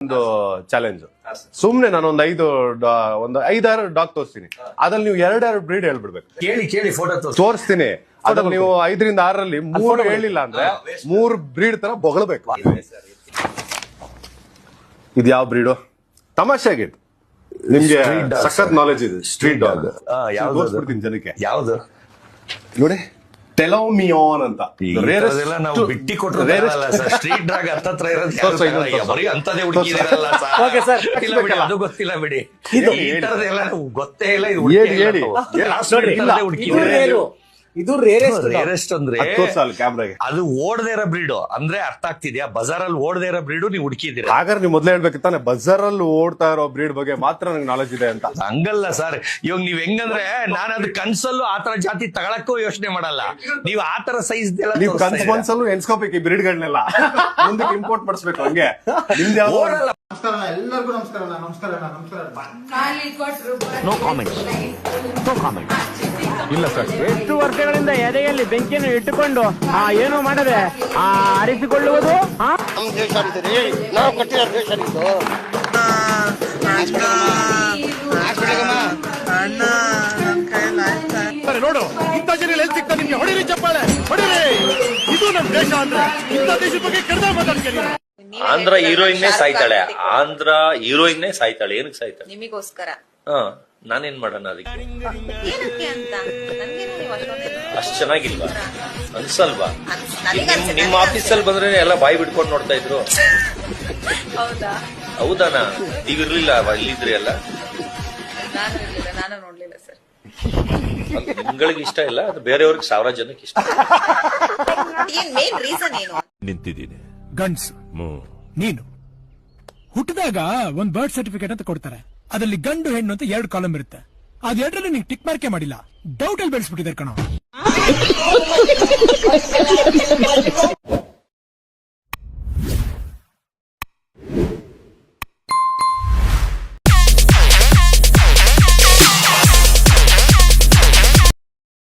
ಒಂದು ಚಾಲೆಂಜ್. ಸುಮ್ನೆ ನಾನು ಒಂದು 5-6 ಡಾಗ್ ತೋರಿಸ್ತೀನಿ, ಅದ್ರಲ್ಲಿ ನೀವು 2 ಬ್ರೀಡ್ ಹೇಳ್ಬಿಡ್ಬೇಕು. ಕೇಳಿ ಫೋಟೋ ತೋರಿಸ್ತೀನಿ, ಅದ್ರಲ್ಲಿ ನೀವು 5ರಿಂದ 6ರಲ್ಲಿ 3 ಹೇಳಿಲ್ಲ ಅಂದ್ರೆ 3 ಬ್ರೀಡ್ ತರ ಬೊಗಳಬೇಕು. ಇದು ಯಾವ ಬ್ರೀಡು? ತಮಾಷೆಗೆ ನಿಮ್ಗೆ ಸಖತ್ ನಾಲೆಜ್ ಇದೆ. ಸ್ಟ್ರೀಟ್ ಡಾಗ್ ತೋರಿಸ್ಬಿಡ್ತೀನಿ ಜನಕ್ಕೆ. ಯಾವ್ದು ನೋಡಿ, ಟೆಲೋಮಿಯಾನ್ ಅಂತ. ನಾವು ಬಿಟ್ಟಿ ಕೊಟ್ಟರೆ ಸ್ಟ್ರೀಟ್ ಡ್ರಾಗ್ ಹತ್ತತ್ರ ಇರೋದು ಬರೀ ಅಂತದೇ ಹುಡುಕಿರಲ್ಲ. ಅದು ಗೊತ್ತಿಲ್ಲ ಬಿಡಿ, ಈ ತರದೆಲ್ಲ ಗೊತ್ತೇ ಇಲ್ಲ. ಇದು ರೇರೆಸ್ಟ್ ಅಂದ್ರೆ ಅದು ಓಡದೇ ಇರೋ ಬ್ರೀಡು ಅಂದ್ರೆ ಅರ್ಥ ಆಗ್ತಿದ್ಯಾ? ಬಜಾರಲ್ಲಿ ಓಡದೇ ಇರೋ ಬ್ರೀಡು ನೀವು ಹುಡುಕಿದ್ದೀರಾ. ಹಾಗಾದ್ರೆ ನೀವು ಮೊದ್ಲೇ ಹೇಳ್ಬೇಕಿತ್ತಾನೆ ಬಜಾರಲ್ಲಿ ಓಡ್ತಾ ಇರೋ ಬ್ರೀಡ್ ಬಗ್ಗೆ ಮಾತ್ರ ನಂಗೆ ನಾಲೆಜ್ ಇದೆ ಅಂತ. ಹಂಗಲ್ಲ ಸರ್, ಇವಾಗ ನೀವ್ ಹೆಂಗಂದ್ರೆ ನಾನು ಅದು ಕನ್ಸಲ್ಲೂ ಆತರ ಜಾತಿ ತಗೊಳಕ್ಕೂ ಯೋಚನೆ ಮಾಡಲ್ಲ. ನೀವು ಆತರ ಸೈಜ್ ನೀವು ಕನ್ಸಲ್ಲೂ ಎನ್ಸ್ಕೋಬೇಕು ಈ ಬ್ರೀಡ್ಗಳನ್ನೆಲ್ಲ, ಮುಂದಕ್ಕೆ ಇಂಪೋರ್ಟ್ ಮಾಡಿಸ್ಬೇಕು. ಹಂಗೆ ನಿಮ್ದು ಯಾವ್ದು? ನಮಸ್ಕಾರ ಎಲ್ಲರಿಗೂ ನಮಸ್ಕಾರ. No comment. ಇಲ್ಲ ಸರ್, ಎಷ್ಟು ವರ್ಷಗಳಿಂದ ಎದೆಯಲ್ಲಿ ಬೆಂಕಿಯನ್ನು ಇಟ್ಟುಕೊಂಡು ಏನು ಮಾಡದೆ ಆರಿಸಿಕೊಳ್ಳುವುದು ನಮ್ಮ ದೇಶ ಅಂತೀರಿ, ನಾವು ಕಟ್ಟಿರೋ ದೇಶ ಇದು. ನೋಡು, ಇಂಥ ಜನ ಎಲ್ಲಿ ಸಿಗ್ತಾ ನಿಮ್ಗೆ? ಹೊಡಿರಿ ಚಪ್ಪಾಳೆ, ಹೊಡಿರಿ. ಇದು ನಮ್ಮ ದೇಶ ಅಂದ್ರೆ ಇಂಥ ದೇಶದ ಬಗ್ಗೆ ಕೆಡ್ದ ಮಾತಾಡ್ತೀನಿ. ಆಂಧ್ರ ಹೀರೋಯಿನ್ನೇ ಸಾಯ್ತಾಳೆ, ಏನಕ್ಕೆ ಸಾಯ್ತಾಳೆ? ನಿಮಗೋಸ್ಕರ. ನಾನೇನ್ ಮಾಡೋಣ ಅದಕ್ಕೆ? ಏನಕ್ಕೆ ಅಂತ ಅಷ್ಟ್ ಚೆನ್ನಾಗಿಲ್ವಾ ಅನ್ಸಲ್ವಾ? ನಿಮ್ಮ ಆಫೀಸಲ್ಲಿ ಬಂದ್ರೆ ಎಲ್ಲ ಬಾಯಿ ಬಿಡ್ಕೊಂಡು ನೋಡ್ತಾ ಇದ್ರು. ಹೌದಾನ? ನೀವಿರ್ಲಿಲ್ಲ ಇಲ್ಲಿದ್ರಿ ಎಲ್ಲ? ನಾನು ನೋಡ್ಲಿಲ್ಲ ಸರ್. ನಿಮ್ಗಳಿಗೆ ಇಷ್ಟ ಇಲ್ಲ, ಅದು ಬೇರೆಯವ್ರಿಗೆ 1000 ಜನಕ್ಕೆ ಇಷ್ಟ. ಮೇನ್ ರೀಸನ್ ಏನು? ನಿಂತಿದ್ದೀನಿ ಗಂಡ್ಸು ನೀನು ಹುಟ್ಟಿದಾಗ ಒಂದ್ ಬರ್ತ್ ಸರ್ಟಿಫಿಕೇಟ್ ಅಂತ ಕೊಡ್ತಾರೆ. ಅದರಲ್ಲಿ ಗಂಡು ಹೆಣ್ಣು ಅಂತ 2 ಕಾಲಮ್ ಇರುತ್ತೆ. ಅದ್ 2ರಲ್ಲಿ ನೀವು ಟಿಕ್ ಮಾರ್ಕೆ ಮಾಡಿಲ್ಲ, ಡೌಟ್ ಅಲ್ಲಿ ಬೆಳೆಸ್ಬಿಟ್ಟಿದ್ದಾರೆ ಕಣೋ.